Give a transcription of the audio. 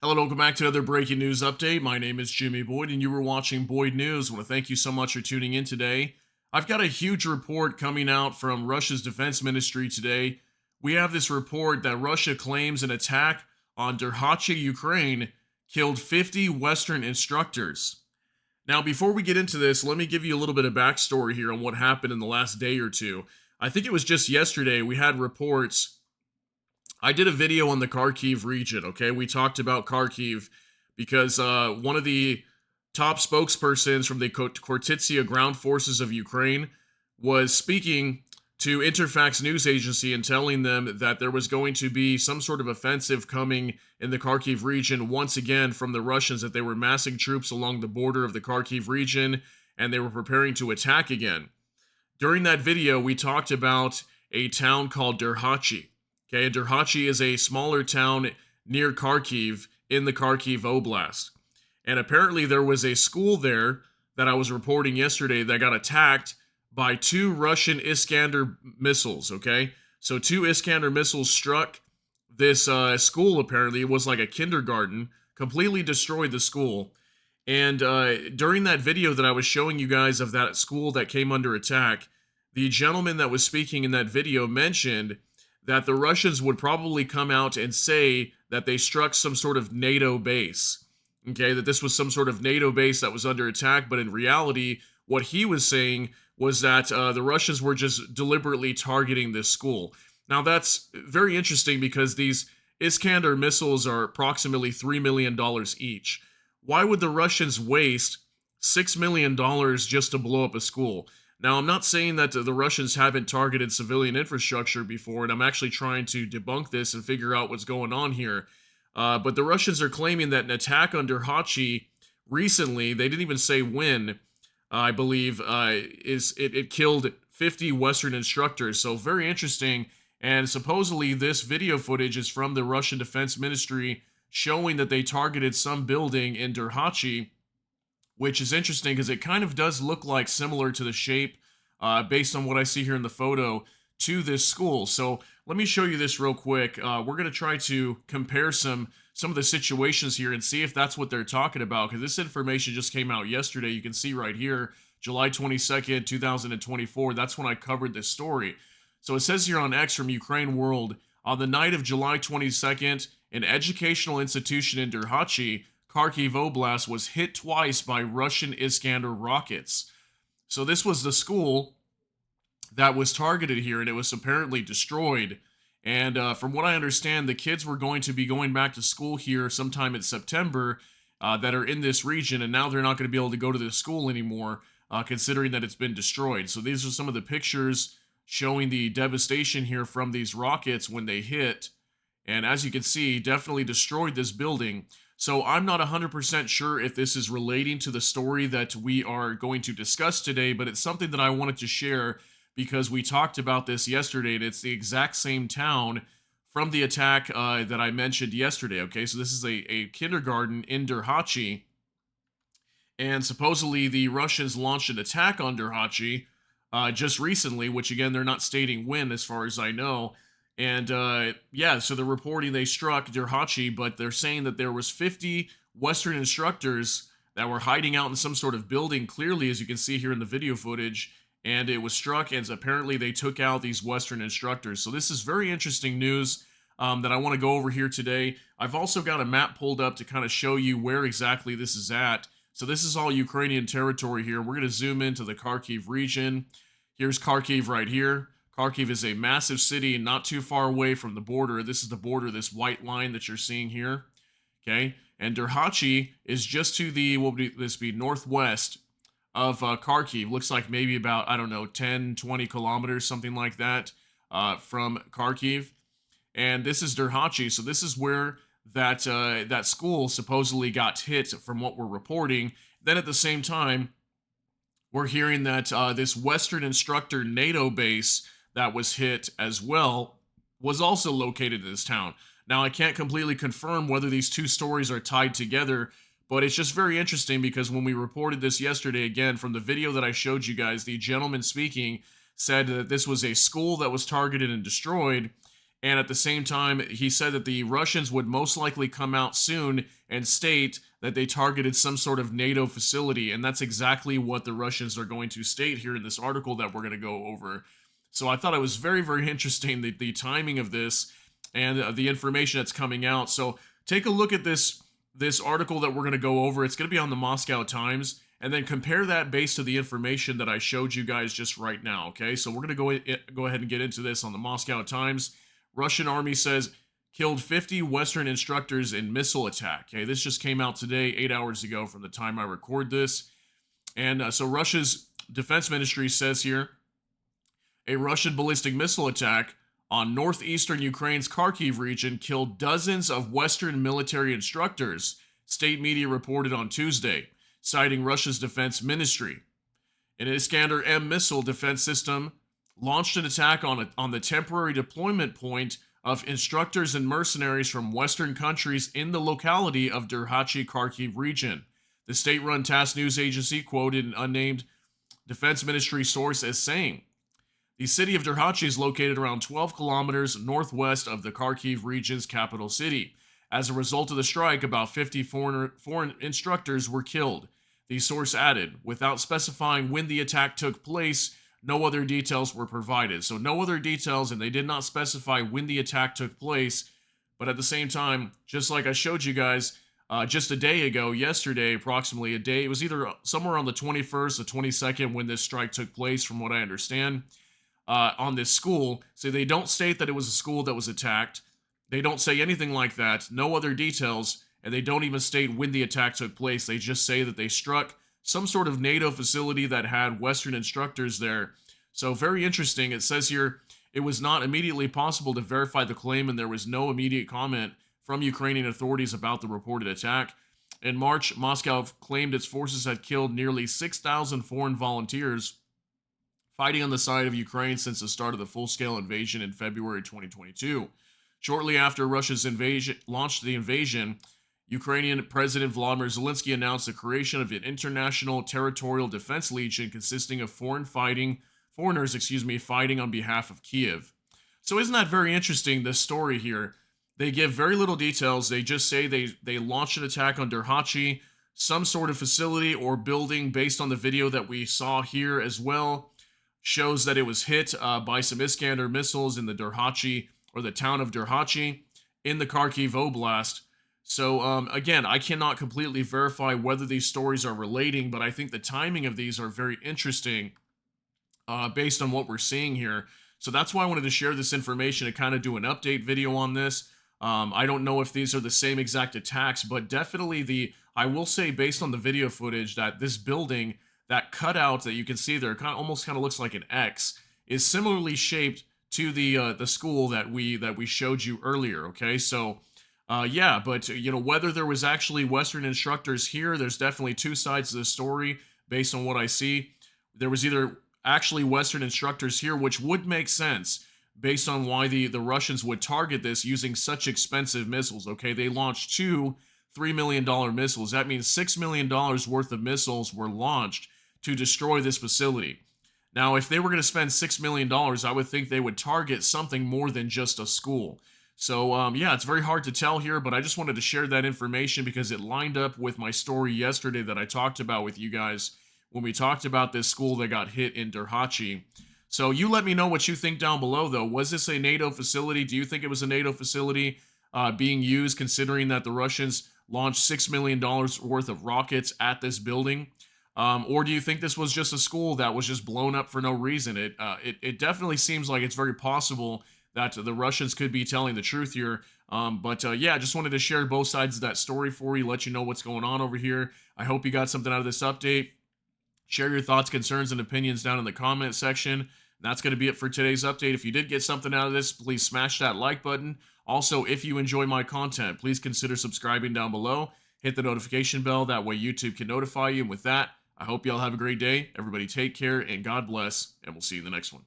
Hello and welcome back to another breaking news update. My name is Jimmy Boyd, and you were watching Boyd News. I want to thank you so much for tuning in today. I've got a huge report coming out from Russia's defense ministry today. We have this report that Russia claims an attack on Derhachi, Ukraine, killed 50 Western instructors. Now, before we get into this, let me give you a little bit of backstory here on what happened in the last day or two. I think it was just yesterday we had reports. I did a video on the Kharkiv region, okay? We talked about Kharkiv because one of the top spokespersons from the Kortitsia ground forces of Ukraine was speaking to Interfax news agency and telling them that there was going to be some sort of offensive coming in the Kharkiv region once again from the Russians, that they were massing troops along the border of the Kharkiv region and they were preparing to attack again. During that video, we talked about a town called Derhachi. Okay, Derhachi is a smaller town near Kharkiv in the Kharkiv Oblast. And apparently there was a school there that I was reporting yesterday that got attacked by two Russian Iskander missiles, okay? So two Iskander missiles struck this school, apparently. It was like a kindergarten, completely destroyed the school. And during that video that I was showing you guys of that school that came under attack, the gentleman that was speaking in that video mentioned that the Russians would probably come out and say that they struck some sort of NATO base. Okay, that this was some sort of NATO base that was under attack, but in reality, what he was saying was that the Russians were just deliberately targeting this school. Now, that's very interesting because these Iskander missiles are approximately $3 million each. Why would the Russians waste $6 million just to blow up a school? Now, I'm not saying that the Russians haven't targeted civilian infrastructure before, and I'm actually trying to debunk this and figure out what's going on here. But the Russians are claiming that an attack on Derhachi recently, they didn't even say when, I believe, it killed 50 Western instructors. So very interesting. And supposedly this video footage is from the Russian Defense Ministry showing that they targeted some building in Derhachi, which is interesting because it kind of does look like similar to the shape, based on what I see here in the photo, to this school. So let me show you this real quick. We're going to try to compare some of the situations here and see if that's what they're talking about, because this information just came out yesterday. You can see right here, July 22nd, 2024. That's when I covered this story. So it says here on X from Ukraine World, on the night of July 22nd, an educational institution in Derhachi, Kharkiv Oblast, was hit twice by Russian Iskander rockets. So this was the school that was targeted here, and it was apparently destroyed. And from what I understand, the kids were going to be going back to school here sometime in September, that are in this region, and now they're not going to be able to go to the school anymore, considering that it's been destroyed. So these are some of the pictures showing the devastation here from these rockets when they hit. And as you can see, definitely destroyed this building. So I'm not 100% sure if this is relating to the story that we are going to discuss today, but it's something that I wanted to share because we talked about this yesterday, and it's the exact same town from the attack that I mentioned yesterday, okay? So this is a kindergarten in Derhachi, and supposedly the Russians launched an attack on Derhachi just recently, which again, they're not stating when as far as I know. And yeah, so they're reporting they struck Derhachi, but they're saying that there was 50 Western instructors that were hiding out in some sort of building, clearly, as you can see here in the video footage, and it was struck, and apparently they took out these Western instructors. So this is very interesting news that I want to go over here today. I've also got a map pulled up to kind of show you where exactly this is at. So this is all Ukrainian territory here. We're going to zoom into the Kharkiv region. Here's Kharkiv right here. Kharkiv is a massive city not too far away from the border. This is the border, this white line that you're seeing here. Okay, and Derhachi is just to the, what would this be, northwest of Kharkiv. Looks like maybe about, I don't know, 10, 20 kilometers, something like that, from Kharkiv. And this is Derhachi, so this is where that school supposedly got hit from what we're reporting. Then at the same time, we're hearing that this Western instructor NATO base that was hit as well was also located in this town. Now, I can't completely confirm whether these two stories are tied together, but it's just very interesting because when we reported this yesterday, again, from the video that I showed you guys, the gentleman speaking said that this was a school that was targeted and destroyed. And at the same time, he said that the Russians would most likely come out soon and state that they targeted some sort of NATO facility. And that's exactly what the Russians are going to state here in this article that we're going to go over. So I thought it was very, very interesting, the timing of this and the information that's coming out. So take a look at this article that we're going to go over. It's going to be on the Moscow Times, and then compare that based to the information that I showed you guys just right now. Okay, so we're going to go ahead and get into this on the Moscow Times. Russian army says killed 50 Western instructors in missile attack. Okay, this just came out today, 8 hours ago from the time I record this. And so Russia's defense ministry says here, a Russian ballistic missile attack on northeastern Ukraine's Kharkiv region killed dozens of Western military instructors, state media reported on Tuesday, citing Russia's defense ministry. An Iskander-M missile defense system launched an attack on the temporary deployment point of instructors and mercenaries from Western countries in the locality of Derhachi, Kharkiv region. The state-run TASS news agency quoted an unnamed defense ministry source as saying, the city of Derhachi is located around 12 kilometers northwest of the Kharkiv region's capital city. As a result of the strike, about 50 foreign instructors were killed. The source added, without specifying when the attack took place, no other details were provided. So no other details, and they did not specify when the attack took place. But at the same time, just like I showed you guys just a day ago, yesterday, approximately a day, it was either somewhere on the 21st or 22nd when this strike took place, from what I understand, on this school. So they don't state that it was a school that was attacked. They don't say anything like that, no other details, and they don't even state when the attack took place. They just say that they struck some sort of NATO facility that had Western instructors there. So very interesting. It says here, it was not immediately possible to verify the claim, and there was no immediate comment from Ukrainian authorities about the reported attack. In March, Moscow claimed its forces had killed nearly 6,000 foreign volunteers fighting on the side of Ukraine since the start of the full-scale invasion in February 2022. Shortly after Russia's launched the invasion, Ukrainian President Volodymyr Zelensky announced the creation of an international territorial defense legion consisting of foreigners, fighting on behalf of Kiev. So isn't that very interesting, this story here? They give very little details. They just say they launched an attack on Derhachi, some sort of facility or building based on the video that we saw here as well. Shows that it was hit by some Iskander missiles in the Derhachi, or the town of Derhachi, in the Kharkiv Oblast. So, again, I cannot completely verify whether these stories are relating, but I think the timing of these are very interesting based on what we're seeing here. So that's why I wanted to share this information and kind of do an update video on this. I don't know if these are the same exact attacks, but definitely I will say, based on the video footage, that this building, that cutout that you can see there, almost looks like an X, is similarly shaped to the school that we showed you earlier. Okay, so yeah, but whether there was actually Western instructors here, there's definitely two sides to the story based on what I see. There was either actually Western instructors here, which would make sense based on why the Russians would target this using such expensive missiles. Okay, they launched two $3 million missiles. That means $6 million worth of missiles were launched to destroy this facility. Now, if they were going to spend $6 million, I would think they would target something more than just a school. So, yeah, it's very hard to tell here, but I just wanted to share that information because it lined up with my story yesterday that I talked about with you guys when we talked about this school that got hit in Derhachi. So you let me know what you think down below, though. Was this a NATO facility? Do you think it was a NATO facility being used, considering that the Russians launched $6 million worth of rockets at this building? Or do you think this was just a school that was just blown up for no reason? It definitely seems like it's very possible that the Russians could be telling the truth here. Yeah, I just wanted to share both sides of that story for you, let you know what's going on over here. I hope you got something out of this update. Share your thoughts, concerns, and opinions down in the comment section. That's going to be it for today's update. If you did get something out of this, please smash that like button. Also, if you enjoy my content, please consider subscribing down below. Hit the notification bell. That way YouTube can notify you. And with that, I hope y'all have a great day. Everybody take care and God bless, and we'll see you in the next one.